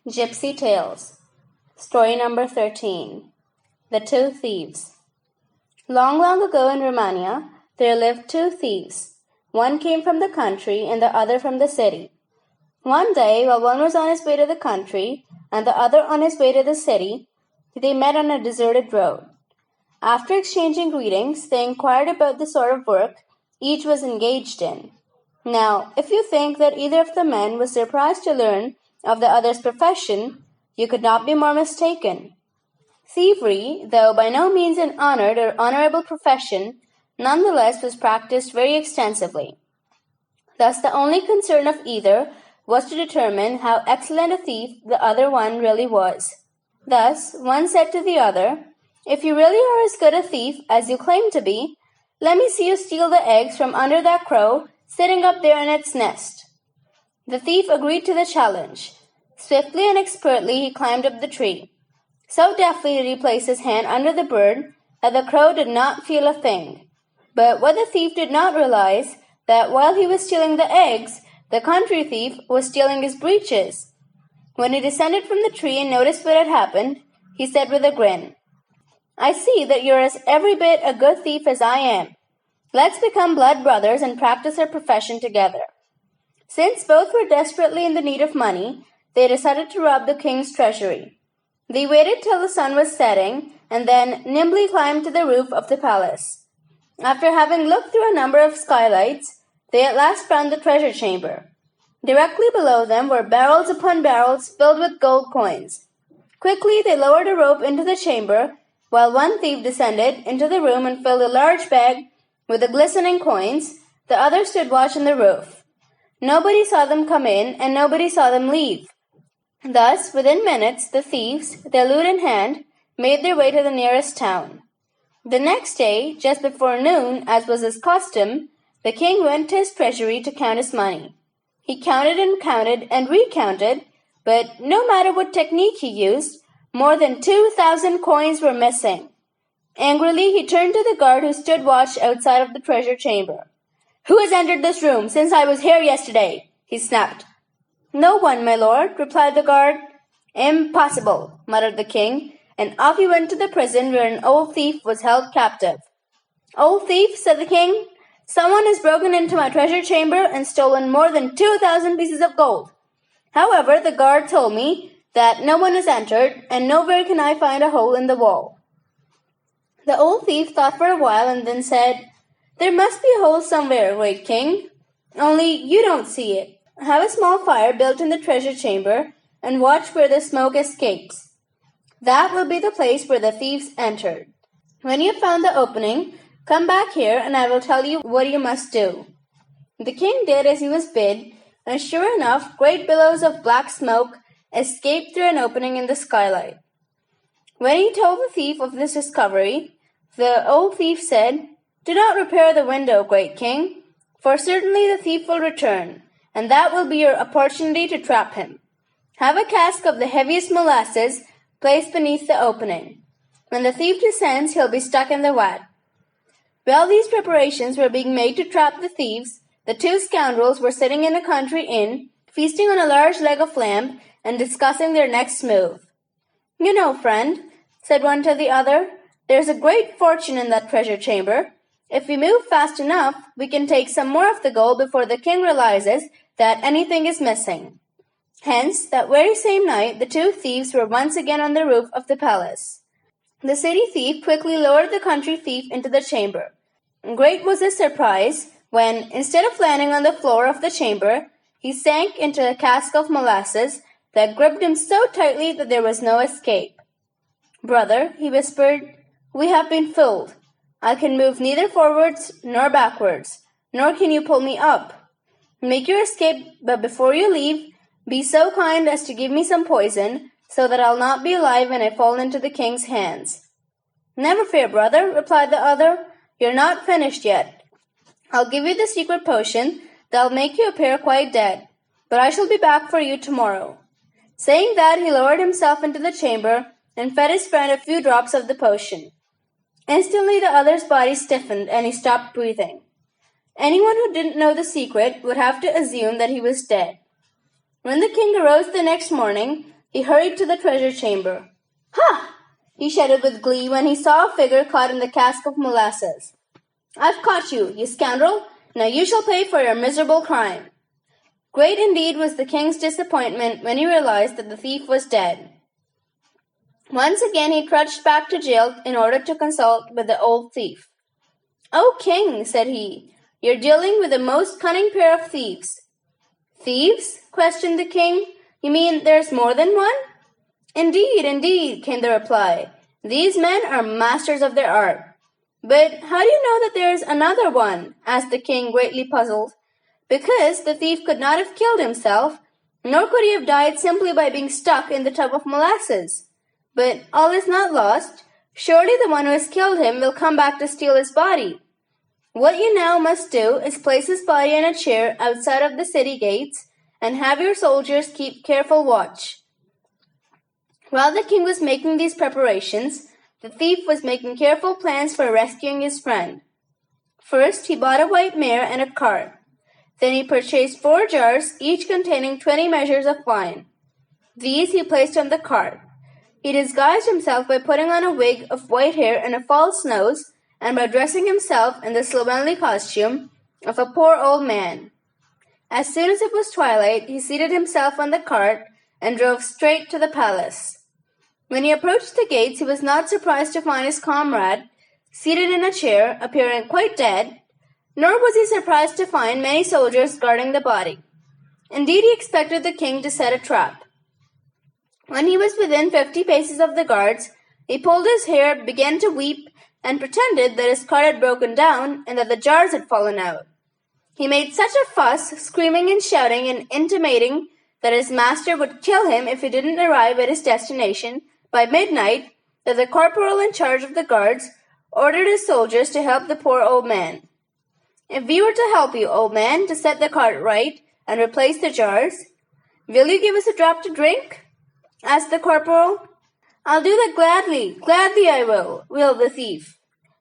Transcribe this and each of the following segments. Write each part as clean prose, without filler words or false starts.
Gypsy Tales. Story number 13. The Two Thieves. Long, long ago in Romania, there lived two thieves. One came from the country and the other from the city. One day, while one was on his way to the country and the other on his way to the city, they met on a deserted road. After exchanging greetings, they inquired about the sort of work each was engaged in. Now, if you think that either of the men was surprised to learn of the other's profession, you could not be more mistaken. Thievery, though by no means an honored or honorable profession, nonetheless was practiced very extensively. Thus the only concern of either was to determine how excellent a thief the other one really was. Thus, one said to the other, "If you really are as good a thief as you claim to be, let me see you steal the eggs from under that crow sitting up there in its nest." The thief agreed to the challenge. Swiftly and expertly he climbed up the tree. So deftly did he place his hand under the bird that the crow did not feel a thing. But what the thief did not realize, that while he was stealing the eggs, the country thief was stealing his breeches. When he descended from the tree and noticed what had happened, he said with a grin, "I see that you're as every bit a good thief as I am. Let's become blood brothers and practice our profession together." Since both were desperately in the need of money, they decided to rob the king's treasury. They waited till the sun was setting and then nimbly climbed to the roof of the palace. After having looked through a number of skylights, they at last found the treasure chamber. Directly below them were barrels upon barrels filled with gold coins. Quickly they lowered a rope into the chamber, while one thief descended into the room and filled a large bag with the glistening coins. The other stood watch on the roof. Nobody saw them come in, and nobody saw them leave. Thus, within minutes, the thieves, their loot in hand, made their way to the nearest town. The next day, just before noon, as was his custom, the king went to his treasury to count his money. He counted and recounted, but no matter what technique he used, more than 2,000 coins were missing. Angrily, he turned to the guard who stood watch outside of the treasure chamber. "Who has entered this room since I was here yesterday?" he snapped. "No one, my lord," replied the guard. "Impossible," muttered the king, and off he went to the prison where an old thief was held captive. "Old thief," said the king, "someone has broken into my treasure chamber and stolen more than 2,000 pieces of gold. However, the guard told me that no one has entered, and nowhere can I find a hole in the wall." The old thief thought for a while and then said, "There must be a hole somewhere, great king. Only you don't see it. Have a small fire built in the treasure chamber and watch where the smoke escapes. That will be the place where the thieves entered. When you have found the opening, come back here and I will tell you what you must do." The king did as he was bid, and sure enough, great billows of black smoke escaped through an opening in the skylight. When he told the thief of this discovery, the old thief said, "Do not repair the window, great king, for certainly the thief will return, and that will be your opportunity to trap him. Have a cask of the heaviest molasses placed beneath the opening. When the thief descends, he'll be stuck in the vat." While these preparations were being made to trap the thieves, the two scoundrels were sitting in a country inn, feasting on a large leg of lamb and discussing their next move. "You know, friend," said one to the other, "there's a great fortune in that treasure chamber. If we move fast enough, we can take some more of the gold before the king realizes that anything is missing." Hence, that very same night, the two thieves were once again on the roof of the palace. The city thief quickly lowered the country thief into the chamber. Great was his surprise when, instead of landing on the floor of the chamber, he sank into a cask of molasses that gripped him so tightly that there was no escape. "Brother," he whispered, "we have been fooled. I can move neither forwards nor backwards, nor can you pull me up. Make your escape, but before you leave, be so kind as to give me some poison, so that I'll not be alive when I fall into the king's hands." "Never fear, brother," replied the other. "You're not finished yet. I'll give you the secret potion that'll make you appear quite dead, but I shall be back for you tomorrow." Saying that, he lowered himself into the chamber and fed his friend a few drops of the potion. Instantly the other's body stiffened and he stopped breathing. Anyone who didn't know the secret would have to assume that he was dead. When the king arose the next morning, He hurried to the treasure chamber. "Ha!" he shouted with glee when he saw a figure caught in the cask of molasses. "I've caught you, you scoundrel! Now you shall pay for your miserable crime." Great indeed was the king's disappointment when he realized that the thief was dead. Once again he trudged back to jail in order to consult with the old thief. "O king," said he, "you're dealing with a most cunning pair of thieves." "Thieves?" questioned the king. "You mean there's more than one?" "Indeed, indeed," came the reply. "These men are masters of their art." "But how do you know that there is another one?" asked the king, greatly puzzled. "Because the thief could not have killed himself, nor could he have died simply by being stuck in the tub of molasses. But all is not lost. Surely the one who has killed him will come back to steal his body. What you now must do is place his body in a chair outside of the city gates and have your soldiers keep careful watch." While the king was making these preparations, the thief was making careful plans for rescuing his friend. First, he bought a white mare and a cart. Then he purchased 4 jars, each containing 20 measures of wine. These he placed on the cart. He disguised himself by putting on a wig of white hair and a false nose, and by dressing himself in the slovenly costume of a poor old man. As soon as it was twilight, he seated himself on the cart and drove straight to the palace. When he approached the gates, he was not surprised to find his comrade seated in a chair, appearing quite dead, nor was he surprised to find many soldiers guarding the body. Indeed, he expected the king to set a trap. When he was within 50 paces of the guards, he pulled his hair, began to weep, and pretended that his cart had broken down and that the jars had fallen out. He made such a fuss, screaming and shouting and intimating that his master would kill him if he didn't arrive at his destination by midnight, that the corporal in charge of the guards ordered his soldiers to help the poor old man. "If we were to help you, old man, to set the cart right and replace the jars, will you give us a drop to drink?" asked the corporal. "I'll do that gladly, gladly I will," wailed the thief.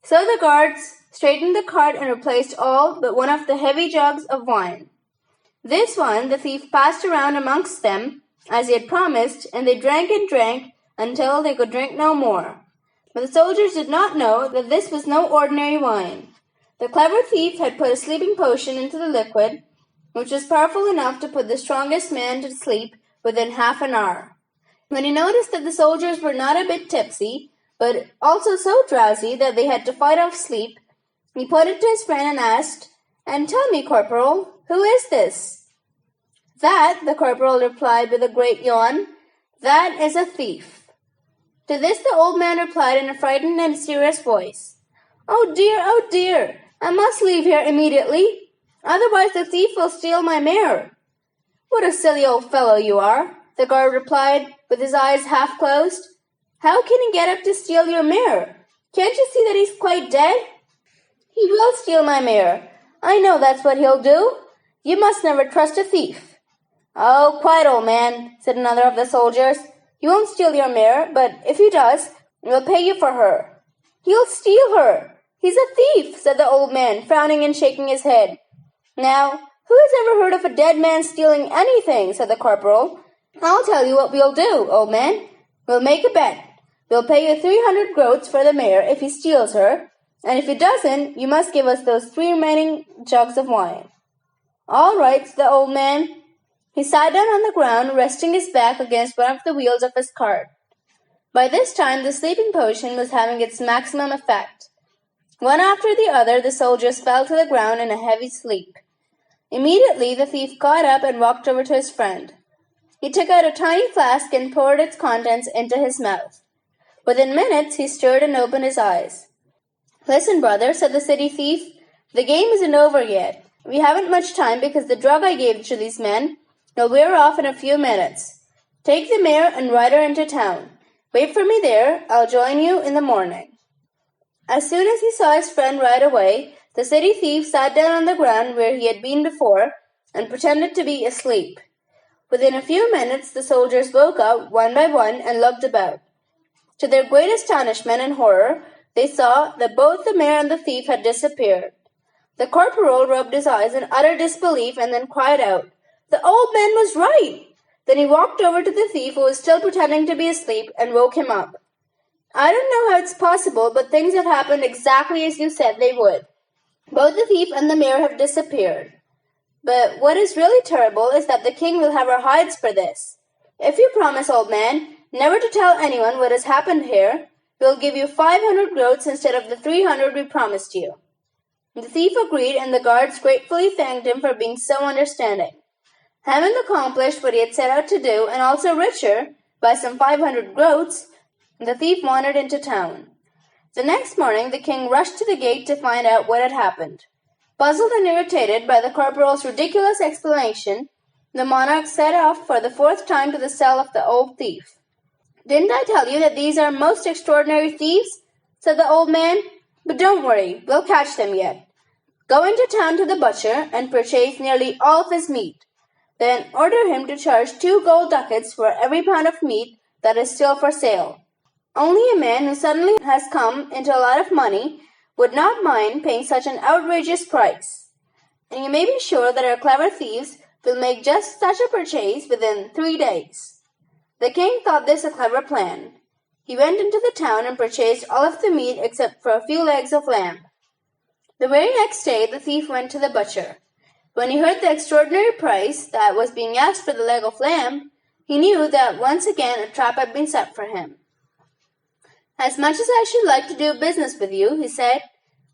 So the guards straightened the cart and replaced all but one of the heavy jugs of wine. This one the thief passed around amongst them, as he had promised, and they drank and drank until they could drink no more. But the soldiers did not know that this was no ordinary wine. The clever thief had put a sleeping potion into the liquid, which was powerful enough to put the strongest man to sleep within half an hour. When he noticed that the soldiers were not a bit tipsy, but also so drowsy that they had to fight off sleep, he pointed to his friend and asked, "And tell me, corporal, who is this?" "That," the corporal replied with a great yawn, "that is a thief." To this the old man replied in a frightened and serious voice, oh dear, I must leave here immediately, otherwise the thief will steal my mare." "What a silly old fellow you are," the guard replied, with his eyes half closed. "How can he get up to steal your mare? Can't you see that he's quite dead?" "He will steal my mare. I know that's what he'll do. You must never trust a thief." "Oh, quiet, old man," said another of the soldiers. "He won't steal your mare, but if he does, we'll pay you for her." "He'll steal her. He's a thief," said the old man, frowning and shaking his head. "Now, who has ever heard of a dead man stealing anything?" said the corporal. "I'll tell you what we'll do, old man. We'll make a bet. We'll pay you 300 groats for the mare if he steals her, and if he doesn't, you must give us those 3 remaining jugs of wine." "All right," said the old man. He sat down on the ground, resting his back against one of the wheels of his cart. By this time, the sleeping potion was having its maximum effect. One after the other, the soldiers fell to the ground in a heavy sleep. Immediately, the thief got up and walked over to his friend. He took out a tiny flask and poured its contents into his mouth. Within minutes, he stirred and opened his eyes. "Listen, brother," said the city thief, "the game isn't over yet. We haven't much time because the drug I gave to these men will wear off in a few minutes. Take the mare and ride her into town. Wait for me there. I'll join you in the morning." As soon as he saw his friend ride away, the city thief sat down on the ground where he had been before and pretended to be asleep. Within a few minutes, the soldiers woke up one by one and looked about. To their great astonishment and horror, they saw that both the mare and the thief had disappeared. The corporal rubbed his eyes in utter disbelief and then cried out, "The old man was right! Then he walked over to the thief, who was still pretending to be asleep, and woke him up. I don't know how it's possible, but things have happened exactly as you said they would. Both the thief and the mirror have disappeared. But what is really terrible is that the king will have our hides for this. If you promise, old man, never to tell anyone what has happened here, we'll give you 500 groats instead of the 300 we promised you. The thief agreed, and the guards gratefully thanked him for being so understanding. Having accomplished what he had set out to do, and also richer, by some 500 groats, the thief wandered into town. The next morning the king rushed to the gate to find out what had happened. Puzzled and irritated by the corporal's ridiculous explanation, the monarch set off for the 4th time to the cell of the old thief. "Didn't I tell you that these are most extraordinary thieves?" said the old man. "But don't worry, we'll catch them yet. Go into town to the butcher and purchase nearly all of his meat. Then order him to charge 2 gold ducats for every pound of meat that is still for sale. Only a man who suddenly has come into a lot of money would not mind paying such an outrageous price. And you may be sure that our clever thieves will make just such a purchase within 3 days." The king thought this a clever plan. He went into the town and purchased all of the meat except for a few legs of lamb. The very next day the thief went to the butcher. When he heard the extraordinary price that was being asked for the leg of lamb, he knew that once again a trap had been set for him. "As much as I should like to do business with you," he said,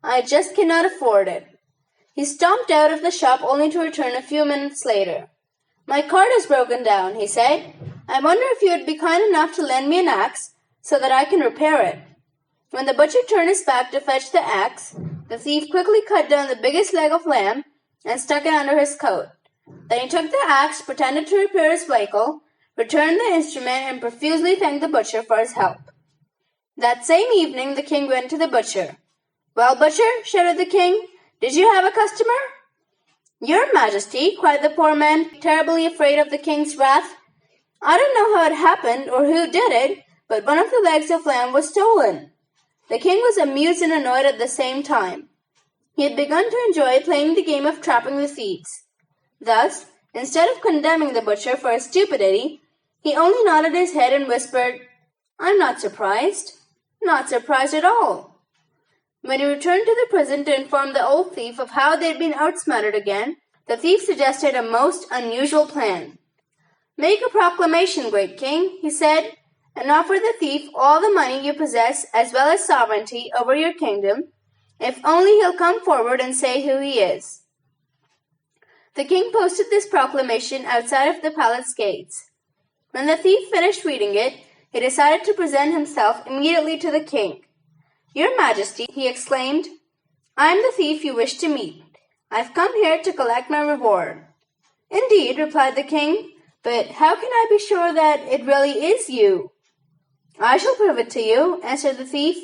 "I just cannot afford it." He stomped out of the shop only to return a few minutes later. "My cart is broken down," he said. "I wonder if you would be kind enough to lend me an axe so that I can repair it." When the butcher turned his back to fetch the axe, the thief quickly cut down the biggest leg of lamb and stuck it under his coat. Then he took the axe, pretended to repair his vehicle, returned the instrument, and profusely thanked the butcher for his help. That same evening the king went to the butcher. "Well, butcher," shouted the king, "did you have a customer?" "Your Majesty," cried the poor man, terribly afraid of the king's wrath, "I don't know how it happened or who did it, but one of the legs of lamb was stolen." The king was amused and annoyed at the same time. He had begun to enjoy playing the game of trapping the thieves. Thus, instead of condemning the butcher for his stupidity, he only nodded his head and whispered, "I'm not surprised. Not surprised at all." When he returned to the prison to inform the old thief of how they had been outsmarted again, the thief suggested a most unusual plan. "Make a proclamation, great king," he said, "and offer the thief all the money you possess as well as sovereignty over your kingdom, if only he'll come forward and say who he is." The king posted this proclamation outside of the palace gates. When the thief finished reading it, he decided to present himself immediately to the king. "Your Majesty," he exclaimed, "I am the thief you wish to meet. I've come here to collect my reward." "Indeed," replied the king, "but how can I be sure that it really is you?" "I shall prove it to you," answered the thief.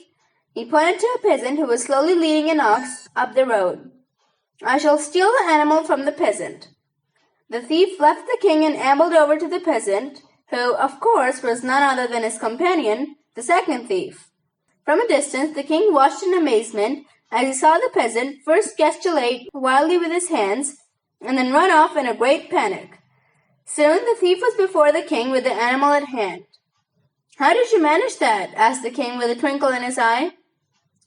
He pointed to a peasant who was slowly leading an ox up the road. "I shall steal the animal from the peasant." The thief left the king and ambled over to the peasant, who, of course, was none other than his companion, the second thief. From a distance, the king watched in amazement as he saw the peasant first gesticulate wildly with his hands and then run off in a great panic. Soon the thief was before the king with the animal at hand. "How did you manage that?" asked the king with a twinkle in his eye.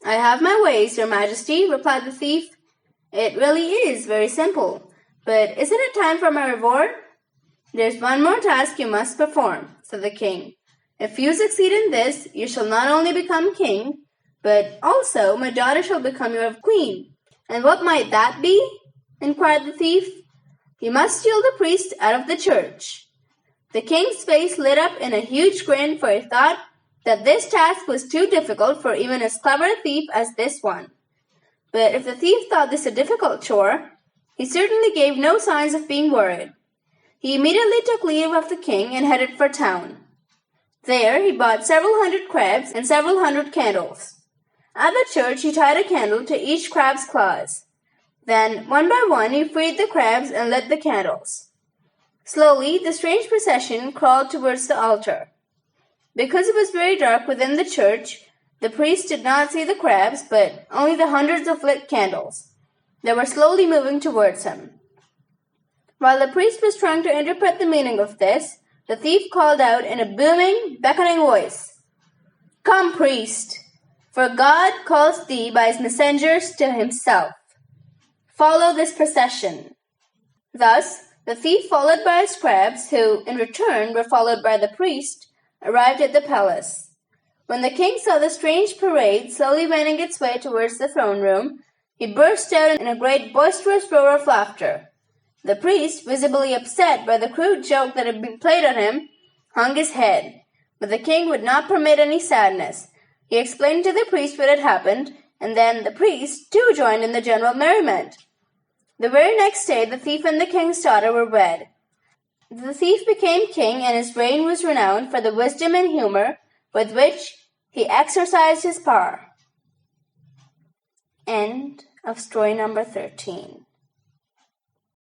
"I have my ways, your Majesty," replied the thief. "It really is very simple. But isn't it time for my reward?" "There's one more task you must perform," said the king. "If you succeed in this, you shall not only become king, but also my daughter shall become your queen." "And what might that be?" inquired the thief. "You must steal the priest out of the church." The king's face lit up in a huge grin, for he thought that this task was too difficult for even as clever a thief as this one. But if the thief thought this a difficult chore, he certainly gave no signs of being worried. He immediately took leave of the king and headed for town. There he bought several hundred crabs and several hundred candles. At the church he tied a candle to each crab's claws. Then, one by one, he freed the crabs and lit the candles. Slowly, the strange procession crawled towards the altar. Because it was very dark within the church, the priest did not see the crabs, but only the hundreds of lit candles. They were slowly moving towards him. While the priest was trying to interpret the meaning of this, the thief called out in a booming, beckoning voice, "Come, priest, for God calls thee by his messengers to himself. Follow this procession." Thus, the thief, followed by his scribes, who, in return, were followed by the priest, arrived at the palace. When the king saw the strange parade slowly wending its way towards the throne room, he burst out in a great boisterous roar of laughter. The priest, visibly upset by the crude joke that had been played on him, hung his head. But the king would not permit any sadness. He explained to the priest what had happened, and then the priest, too, joined in the general merriment. The very next day, the thief and the king's daughter were wed. The thief became king, and his reign was renowned for the wisdom and humor with which he exercised his power. End of story number 13.